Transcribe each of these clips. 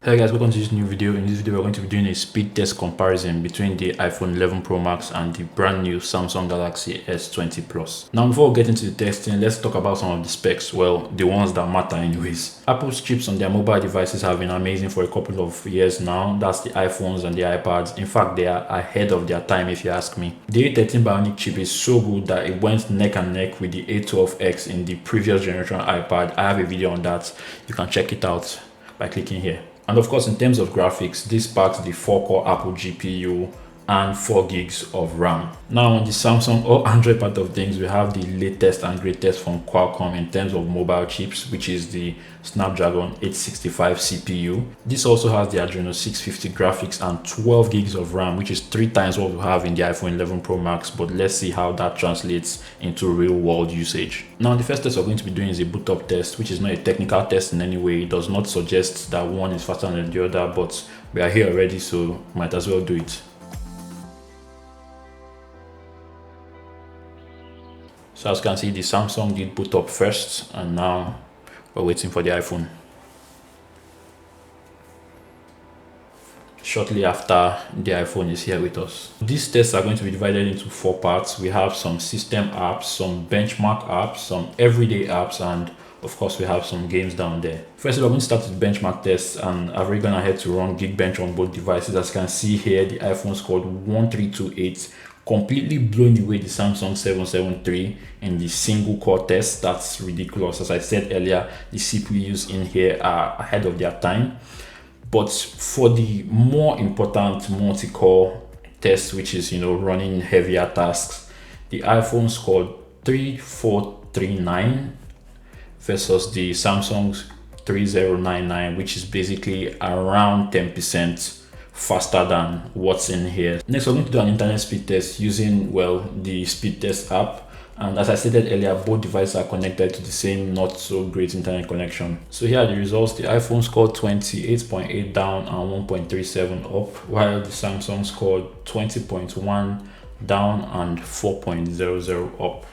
Hey guys, welcome to this new video. In this video, we're going to be doing a speed test comparison between the iPhone 11 Pro Max and the brand new Samsung Galaxy S20 Plus. Now, before we get into the testing, let's talk about some of the specs. Well, the ones that matter anyways. Apple's chips on their mobile devices have been amazing for a couple of years now. That's the iPhones and the iPads. In fact, they are ahead of their time if you ask me. The A13 Bionic chip is so good that it went neck and neck with the A12X in the previous generation iPad. I have a video on that. You can check it out by clicking here. And of course, in terms of graphics, this packs the 4-core Apple GPU and 4 gigs of RAM. Now on the Samsung or Android part of things, we have the latest and greatest from Qualcomm in terms of mobile chips, which is the Snapdragon 865 CPU. This also has the Adreno 650 graphics and 12 gigs of RAM, which is 3 times what we have in the iPhone 11 Pro Max, but let's see how that translates into real world usage. Now the first test we're going to be doing is a boot up test, which is not a technical test in any way. It does not suggest that one is faster than the other, but we are here already, so might as well do it. So as you can see, the Samsung did boot up first, and now we're waiting for the iPhone. Shortly after, the iPhone is here with us. These tests are going to be divided into 4 parts. We have some system apps, some benchmark apps, some everyday apps, and of course we have some games down there. First, we're going to start with benchmark tests, and I've already gone ahead to run Geekbench on both devices. As you can see here, the iPhone scored 1328, completely blown away the Samsung 773 in the single core test. That's ridiculous. As I said earlier, the CPUs in here are ahead of their time. But for the more important multi-core test, which is running heavier tasks, the iPhone scored 3439 versus the Samsung's 3099, which is basically around 10% faster than what's in here. Next, we're going to do an internet speed test using, well, the speed test app. And as I stated earlier, both devices are connected to the same not so great internet connection. So here are the results. The iPhone scored 28.8 down and 1.37 up, while the Samsung scored 20.1 down and 4.00 up.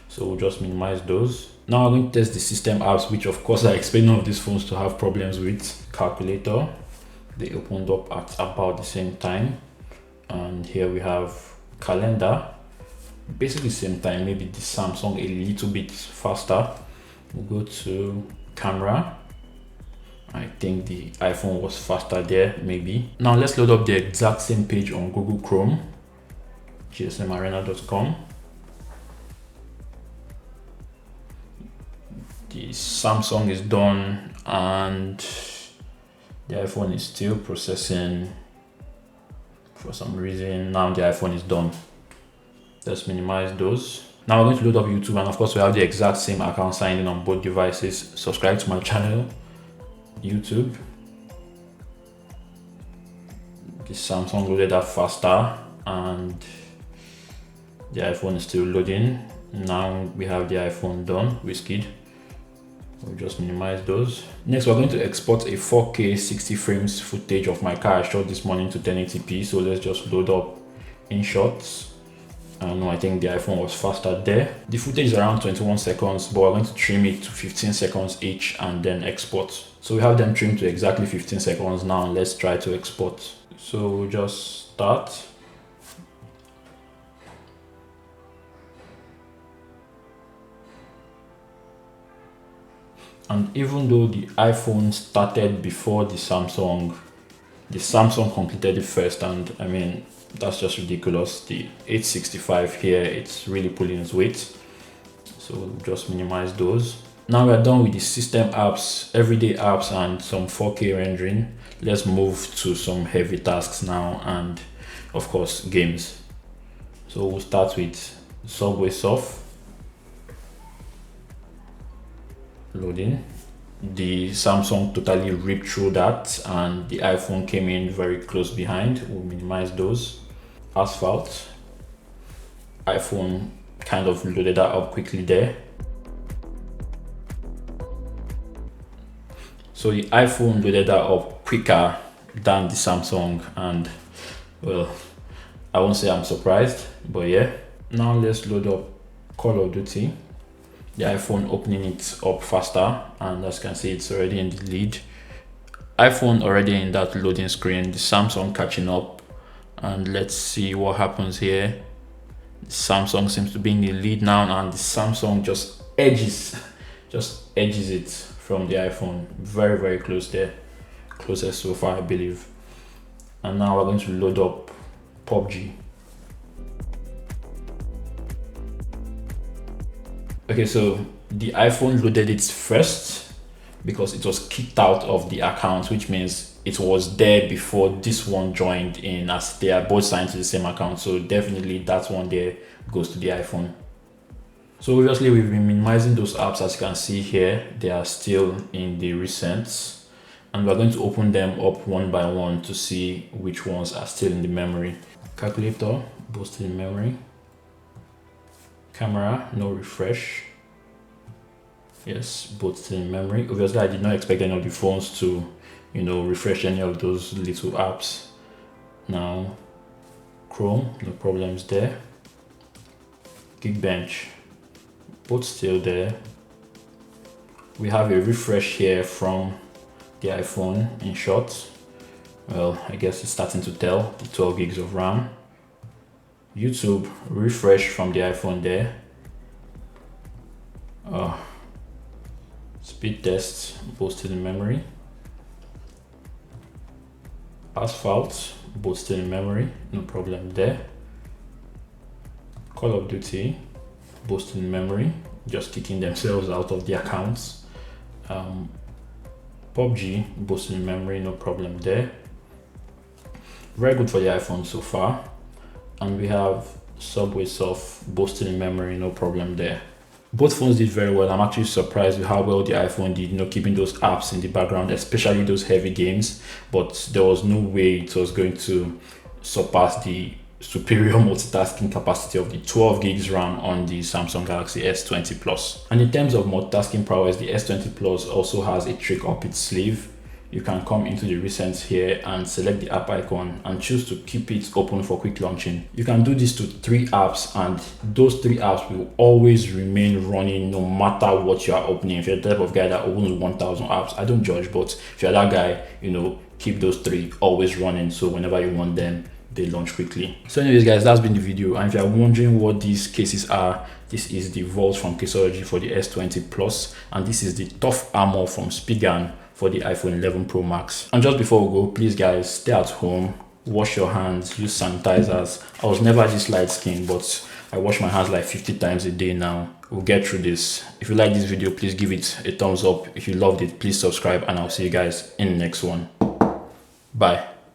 So we'll just minimize those. Now we're going to test the system apps, which of course I expect none of these phones to have problems with. Calculator. They opened up at about the same time, and here we have calendar, basically same time, maybe the Samsung a little bit faster. We'll go to camera. I think the iPhone was faster there, maybe. Now let's load up the exact same page on Google Chrome, gsmarena.com. The Samsung is done, and the iPhone is still processing for some reason. Now the iPhone is done. Let's minimize those. Now we're going to load up YouTube, and of course we have the exact same account signed in on both devices. Subscribe to my channel, YouTube. The Samsung loaded up faster, and the iPhone is still loading. Now we have the iPhone done, Whiskey. We'll just minimize those. Next, we're going to export a 4K 60 frames footage of my car I shot this morning to 1080p. So let's just load up InShots. No, I think the iPhone was faster there. The footage is around 21 seconds, but we're going to trim it to 15 seconds each and then export. So we have them trimmed to exactly 15 seconds now. Let's try to export. So we'll just start. And even though the iPhone started before the Samsung completed it first, and I mean, that's just ridiculous. The 865 here, it's really pulling its weight. So we'll just minimize those. Now we're done with the system apps, everyday apps, and some 4K rendering. Let's move to some heavy tasks now, and of course games. So we'll start with Subway Surf. Loading. The Samsung totally ripped through that, and the iPhone came in very close behind. We'll minimize those. Asphalt. iPhone kind of loaded that up quickly there. So the iPhone loaded that up quicker than the Samsung, and well, I won't say I'm surprised, but yeah. Now let's load up Call of Duty. The iPhone opening it up faster, and as you can see, it's already in the lead. iPhone already in that loading screen, the Samsung catching up, and let's see what happens here. Samsung seems to be in the lead now, and the Samsung just edges it from the iPhone. Very, very close there, closest so far, I believe. And now we're going to load up PUBG. Okay, so the iPhone loaded it first because it was kicked out of the account, which means it was there before this one joined in, as they are both signed to the same account. So definitely that one there goes to the iPhone. So obviously we've been minimizing those apps. As you can see here, they are still in the recents, and we're going to open them up one by one to see which ones are still in the memory. Calculator, both still in memory. Camera, no refresh. Yes, both still in memory. Obviously I did not expect any of the phones to, you know, refresh any of those little apps. Now Chrome, no problems there. Geekbench, both still there. We have a refresh here from the iPhone in short. Well, I guess it's starting to tell, the 12 gigs of RAM. YouTube, refresh from the iPhone there. Speed test, both still in memory. Asphalt, both still in memory, no problem there. Call of Duty, both still in memory, just kicking themselves out of the accounts. PUBG, both still in memory, no problem there. Very good for the iPhone so far. And we have Subway Surf, both still in memory, no problem there. Both phones did very well. I'm actually surprised with how well the iPhone did, you know, keeping those apps in the background, especially those heavy games. But there was no way it was going to surpass the superior multitasking capacity of the 12 gigs RAM on the Samsung Galaxy S20 Plus. And in terms of multitasking prowess, the S20 Plus also has a trick up its sleeve. You can come into the recents here and select the app icon and choose to keep it open for quick launching. You can do this to 3 apps, and those 3 apps will always remain running no matter what you are opening. If you're the type of guy that opens 1000 apps, I don't judge, but if you're that guy, you know, keep those 3 always running, so whenever you want them, they launch quickly. So anyways guys, that's been the video, and if you're wondering what these cases are, this is the Vault from Caseology for the S20 Plus, and this is the Tough Armor from Spigan for the iPhone 11 Pro Max. And just before we go, please guys, stay at home, wash your hands, use sanitizers. I was never this light skinned, but I wash my hands like 50 times a day now. We'll get through this. If you like this video, please give it a thumbs up. If you loved it, please subscribe, and I'll see you guys in the next one. Bye.